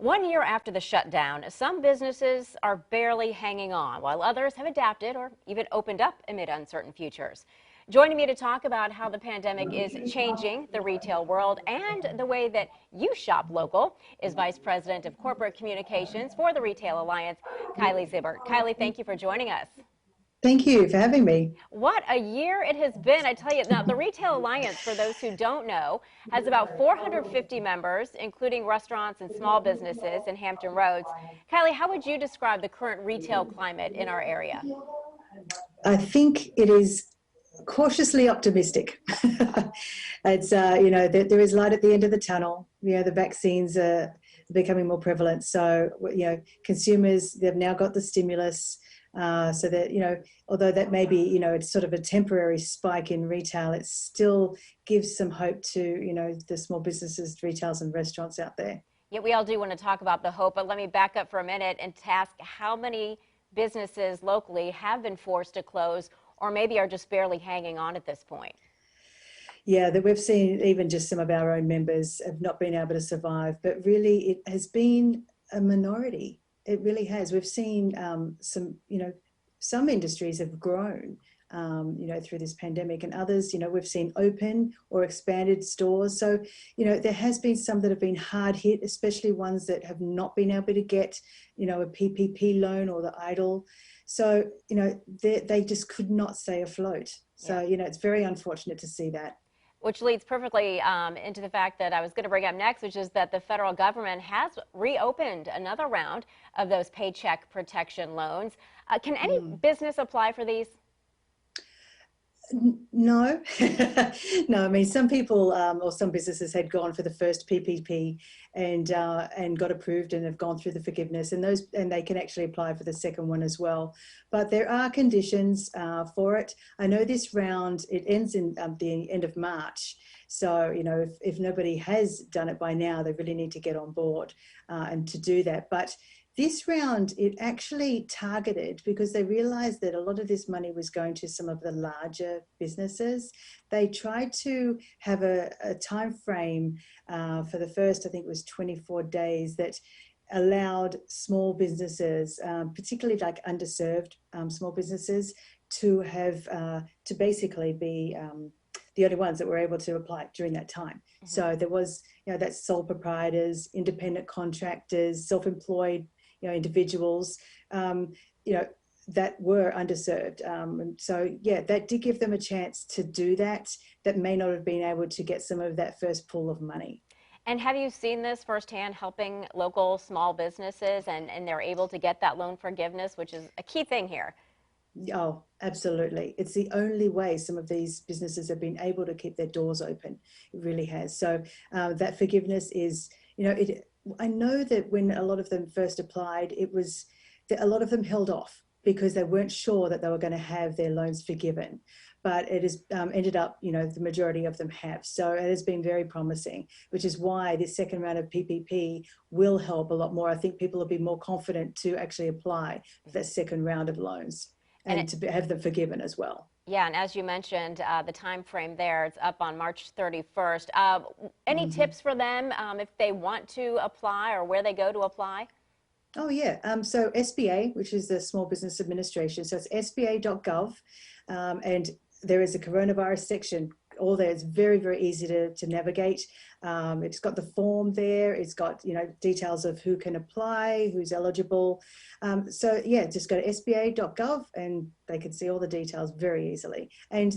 1 year after the shutdown, some businesses are barely hanging on, while others have adapted or even opened up amid uncertain futures. Joining me to talk about how the pandemic is changing the retail world and the way that you shop local is Vice President of Corporate Communications for the Retail Alliance, Kylie Zibbert. Kylie, thank you for joining us. Thank you for having me. What a year it has been. I tell you, now the Retail Alliance, for those who don't know, has about 450 members, including restaurants and small businesses in Hampton Roads. Kylie, how would you describe the current retail climate in our area? I think it is cautiously optimistic. It's, there is light at the end of the tunnel. The vaccines are becoming more prevalent. So, consumers, they've now got the stimulus. So that, although that may be, it's sort of a temporary spike in retail, it still gives some hope to, the small businesses, retailers and restaurants out there. Yeah, we all do want to talk about the hope, but let me back up for a minute and ask how many businesses locally have been forced to close or maybe are just barely hanging on at this point? Yeah, that we've seen even just some of our own members have not been able to survive, but really it has been a minority. It really has. We've seen some industries have grown, through this pandemic, and others, we've seen open or expanded stores. So, there has been some that have been hard hit, especially ones that have not been able to get, a PPP loan or the idle. So, they just could not stay afloat. So, it's very unfortunate to see that. Which leads perfectly into the fact that I was going to bring up next, which is that the federal government has reopened another round of those paycheck protection loans. Can any business apply for these? No, no. I mean, some people or some businesses had gone for the first PPP and got approved and have gone through the forgiveness, and they can actually apply for the second one as well. But there are conditions for it. I know this round it ends in the end of March. So, if nobody has done it by now, they really need to get on board and to do that. But this round, it actually targeted because they realized that a lot of this money was going to some of the larger businesses. They tried to have a time frame for the first, I think it was 24 days, that allowed small businesses, particularly like underserved small businesses, to have to basically be the only ones that were able to apply during that time. So there was, that's sole proprietors, independent contractors, self-employed, individuals, that were underserved. And so, that did give them a chance to do that may not have been able to get some of that first pool of money. And have you seen this firsthand, helping local small businesses and they're able to get that loan forgiveness, which is a key thing here? Oh, absolutely. It's the only way some of these businesses have been able to keep their doors open. It really has. So that forgiveness is, I know that when a lot of them first applied, it was that a lot of them held off because they weren't sure that they were going to have their loans forgiven. But it has ended up, the majority of them have. So it has been very promising, which is why this second round of PPP will help a lot more. I think people will be more confident to actually apply for that second round of loans and to have them forgiven as well. Yeah, and as you mentioned, the time frame there, it's up on March 31st. Any tips for them if they want to apply or where they go to apply? Oh, yeah. So SBA, which is the Small Business Administration, so it's sba.gov, and there is a coronavirus section all there. It's very, very easy to navigate. It's got the form there. It's got, details of who can apply, who's eligible. So just go to sba.gov and they can see all the details very easily. And,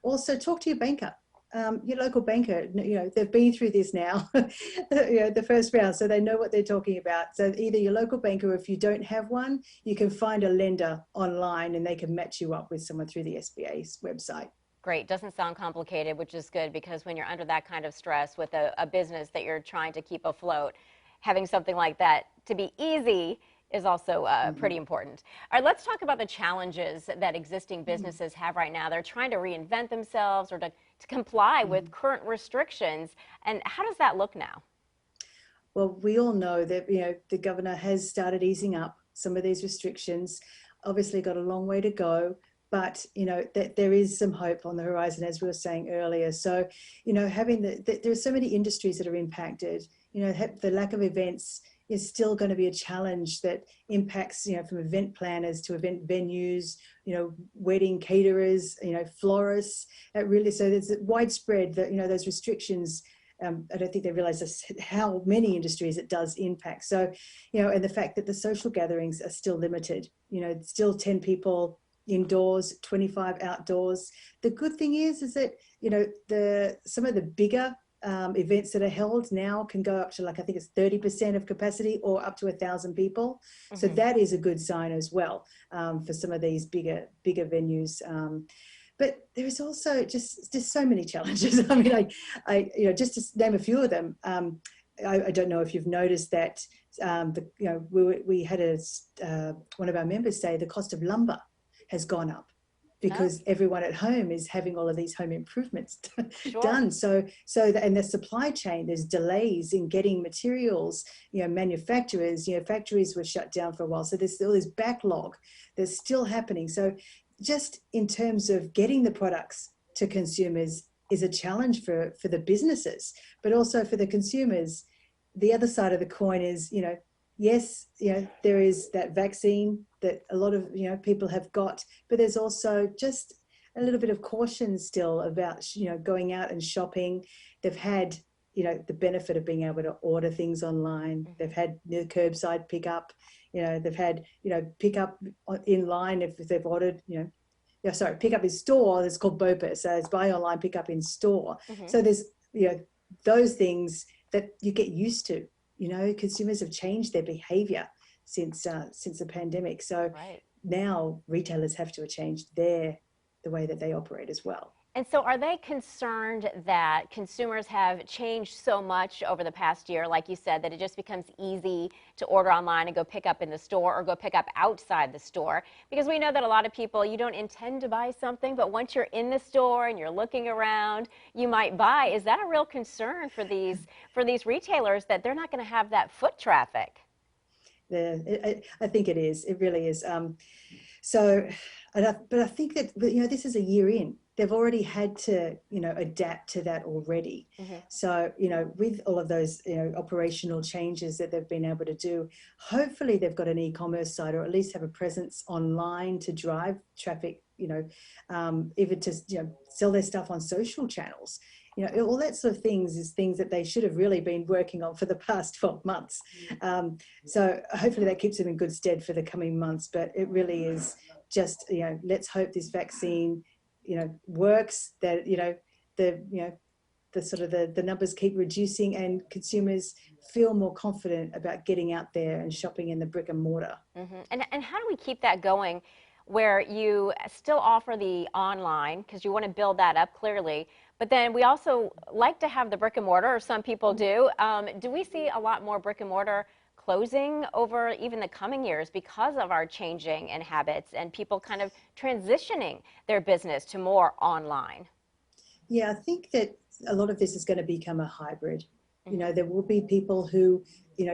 also talk to your banker. Your local banker, they've been through this now, the first round, so they know what they're talking about. So either your local banker, or if you don't have one, you can find a lender online and they can match you up with someone through the SBA's website. Great. Doesn't sound complicated, which is good because when you're under that kind of stress with a business that you're trying to keep afloat, having something like that to be easy is also pretty important. All right, let's talk about the challenges that existing businesses have right now. They're trying to reinvent themselves or to comply with current restrictions. And how does that look now? Well, we all know that, the governor has started easing up some of these restrictions, obviously got a long way to go. But, that there is some hope on the horizon, as we were saying earlier. So, having there are so many industries that are impacted, the lack of events, is still going to be a challenge that impacts, from event planners to event venues, wedding caterers, florists. Really, so there's widespread that, those restrictions. I don't think they realize how many industries it does impact. So, and the fact that the social gatherings are still limited, still 10 people indoors, 25 outdoors. The good thing is that, some of the bigger events that are held now can go up to, like, I think it's 30% of capacity or up to 1,000 people. So that is a good sign as well, for some of these bigger venues. But there is also just so many challenges. I mean, I just to name a few of them. I don't know if you've noticed that, we had one of our members say the cost of lumber has gone up because everyone at home is having all of these home improvements done. So and the supply chain, there's delays in getting materials, manufacturers, factories were shut down for a while. So there's all this backlog that's still happening. So just in terms of getting the products to consumers is a challenge for the businesses, but also for the consumers. The other side of the coin is, yes, there is that vaccine that a lot of, people have got, but there's also just a little bit of caution still about, going out and shopping. They've had, the benefit of being able to order things online. They've had the curbside pickup, they've had, pick up in line if they've ordered, pick up in store. It's called BOPA. So it's buy online, pick up in store. So there's, those things that you get used to. Consumers have changed their behavior since the pandemic. So now retailers have to change the way that they operate as well. And so are they concerned that consumers have changed so much over the past year, like you said, that it just becomes easy to order online and go pick up in the store or go pick up outside the store? Because we know that a lot of people, you don't intend to buy something, but once you're in the store and you're looking around, you might buy. Is that a real concern for these retailers, that they're not going to have that foot traffic? I think it is. It really is. But I think that, this is a year in. They've already had to, adapt to that already. So, with all of those, operational changes that they've been able to do, hopefully they've got an e-commerce site, or at least have a presence online to drive traffic, even to, sell their stuff on social channels. All that sort of things is things that they should have really been working on for the past 12 months. So hopefully that keeps them in good stead for the coming months. But it really is just, let's hope this vaccine, works, that, the numbers keep reducing and consumers feel more confident about getting out there and shopping in the brick and mortar. And how do we keep that going, where you still offer the online, because you want to build that up clearly, but then we also like to have the brick and mortar, or some people do. Do we see a lot more brick and mortar closing over even the coming years because of our changing in habits and people kind of transitioning their business to more online? Yeah, I think that a lot of this is going to become a hybrid. There will be people who,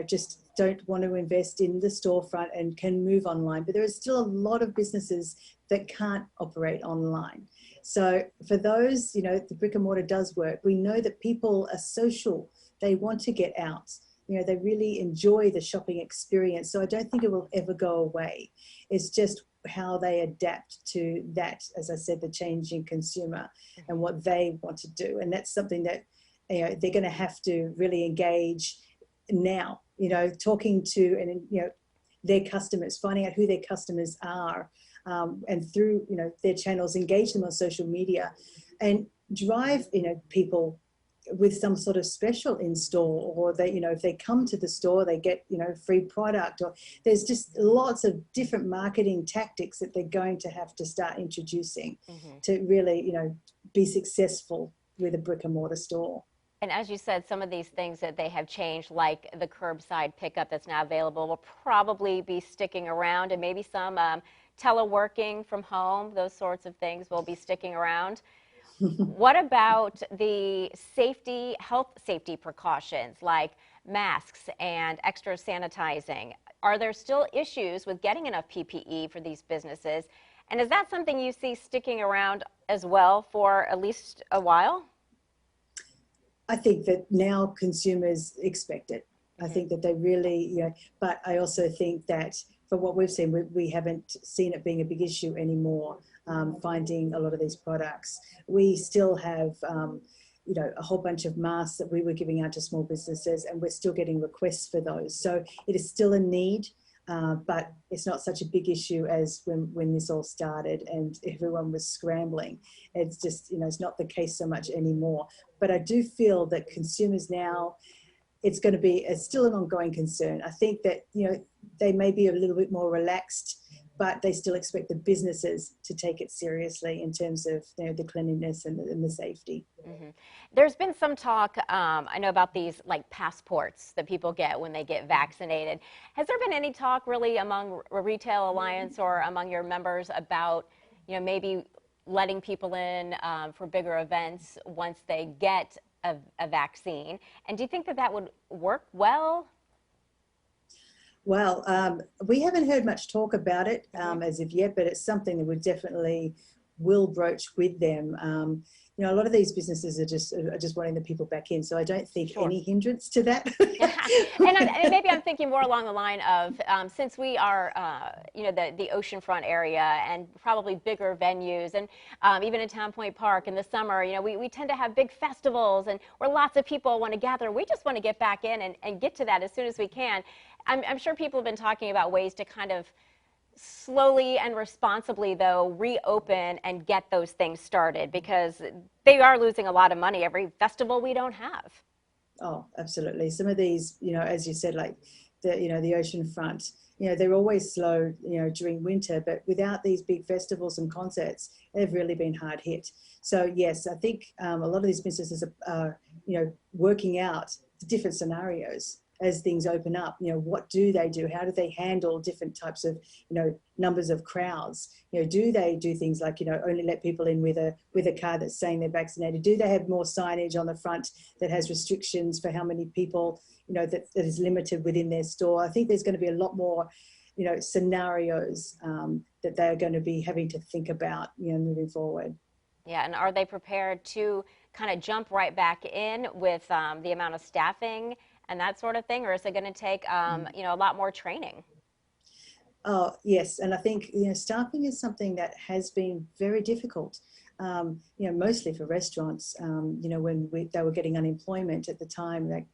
just don't want to invest in the storefront and can move online, but there is still a lot of businesses that can't operate online. So for those, the brick and mortar does work. We know that people are social. They want to get out. They really enjoy the shopping experience. So I don't think it will ever go away. It's just how they adapt to that, as I said, the changing consumer and what they want to do. And that's something that, they're going to have to really engage now, talking to, and, their customers, finding out who their customers are, and through, their channels, engage them on social media and drive, people with some sort of special in store, or they, if they come to the store, they get, free product, or there's just lots of different marketing tactics that they're going to have to start introducing to really, be successful with a brick and mortar store. And as you said, some of these things that they have changed, like the curbside pickup that's now available, will probably be sticking around, and maybe some teleworking from home, those sorts of things will be sticking around. What about the health safety precautions like masks and extra sanitizing? Are there still issues with getting enough PPE for these businesses? And is that something you see sticking around as well for at least a while? I think that now consumers expect it. I think that they really, but I also think that from what we've seen, we haven't seen it being a big issue anymore, finding a lot of these products. We still have, a whole bunch of masks that we were giving out to small businesses, and we're still getting requests for those. So it is still a need, but it's not such a big issue as when this all started and everyone was scrambling. It's just, it's not the case so much anymore. But I do feel that consumers now, it's still an ongoing concern. I think that, they may be a little bit more relaxed, but they still expect the businesses to take it seriously in terms of, the cleanliness and the safety. There's been some talk, I know about these like passports that people get when they get vaccinated. Has there been any talk really among Retail Alliance or among your members about, maybe letting people in for bigger events once they get a vaccine? And do you think that that would work well? Well, we haven't heard much talk about it as of yet, but it's something that we definitely will broach with them. A lot of these businesses are just wanting the people back in, so I don't think any hindrance to that. And maybe I'm thinking more along the line of since we are, the oceanfront area and probably bigger venues, and even in Town Point Park in the summer, we tend to have big festivals and where lots of people want to gather. We just want to get back in and get to that as soon as we can. I'm sure people have been talking about ways to kind of slowly and responsibly, though, reopen and get those things started, because they are losing a lot of money every festival we don't have. Oh, absolutely. Some of these, as you said, like the ocean front, they're always slow, during winter, but without these big festivals and concerts, they've really been hard hit. So yes, I think a lot of these businesses are, working out the different scenarios as things open up. What do they do? How do they handle different types of, numbers of crowds? Do they do things like, only let people in with a card that's saying they're vaccinated? Do they have more signage on the front that has restrictions for how many people, that is limited within their store? I think there's going to be a lot more, scenarios that they're going to be having to think about, moving forward. Yeah, and are they prepared to kind of jump right back in with the amount of staffing and that sort of thing, or is it going to take a lot more training? Oh yes, and I think staffing is something that has been very difficult. Mostly for restaurants. When they were getting unemployment at the time, like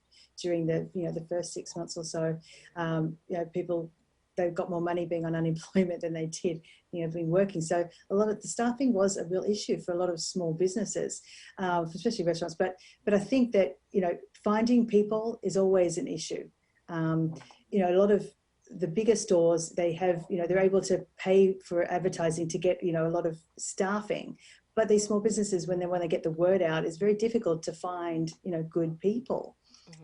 during the first 6 months or so, people, they've got more money being on unemployment than they did being working. So a lot of the staffing was a real issue for a lot of small businesses, especially restaurants. But I think that finding people is always an issue. A lot of the bigger stores, they have, they're able to pay for advertising to get, a lot of staffing. But these small businesses, when they want to get the word out, it's very difficult to find, good people,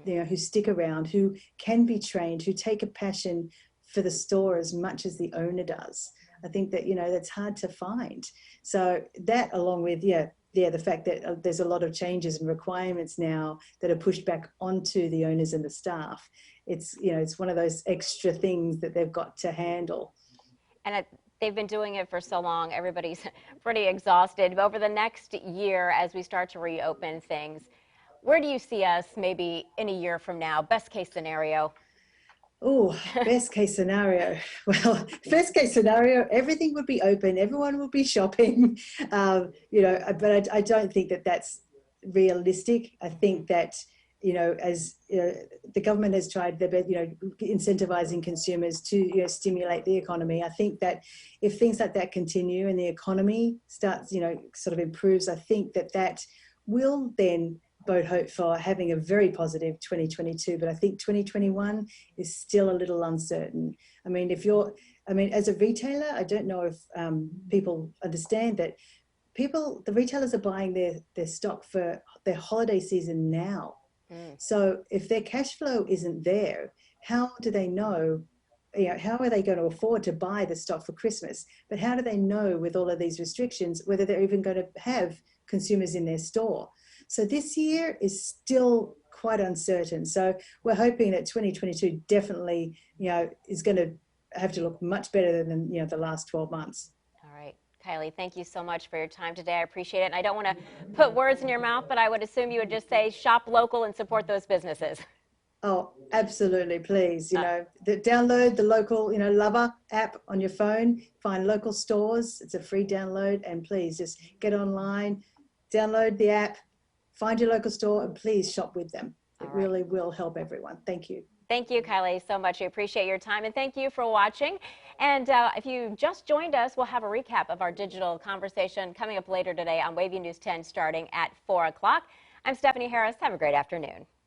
who stick around, who can be trained, who take a passion for the store as much as the owner does. I think that, that's hard to find. So that, along with, the fact that there's a lot of changes and requirements now that are pushed back onto the owners and the staff. It's one of those extra things that they've got to handle. And they've been doing it for so long, everybody's pretty exhausted. Over the next year, as we start to reopen things, where do you see us maybe in a year from now? Best case scenario? Oh, best case scenario. Well, first case scenario, everything would be open, everyone would be shopping, but I don't think that that's realistic. I think that, as the government has tried their best, incentivizing consumers to, stimulate the economy. I think that if things like that continue and the economy starts, sort of improves, I think that will then bode hope for having a very positive 2022, but I think 2021 is still a little uncertain. I mean, as a retailer, I don't know if people understand that the retailers are buying their stock for their holiday season now. So if their cash flow isn't there, how do they know? How are they going to afford to buy the stock for Christmas? But how do they know, with all of these restrictions, whether they're even going to have consumers in their store? So this year is still quite uncertain. So we're hoping that 2022 definitely, is going to have to look much better than, the last 12 months. All right. Kylie, thank you so much for your time today. I appreciate it. And I don't want to put words in your mouth, but I would assume you would just say shop local and support those businesses. Oh, absolutely, please. Uh, Download the local, Lover app on your phone, find local stores. It's a free download. And please just get online, download the app, find your local store, and please shop with them. all It right. really will help everyone. Thank you. Thank you, Kylie, so much. We appreciate your time, and thank you for watching. And if you just joined us, we'll have a recap of our digital conversation coming up later today on WAVY News 10 starting at 4 o'clock. I'm Stephanie Harris. Have a great afternoon.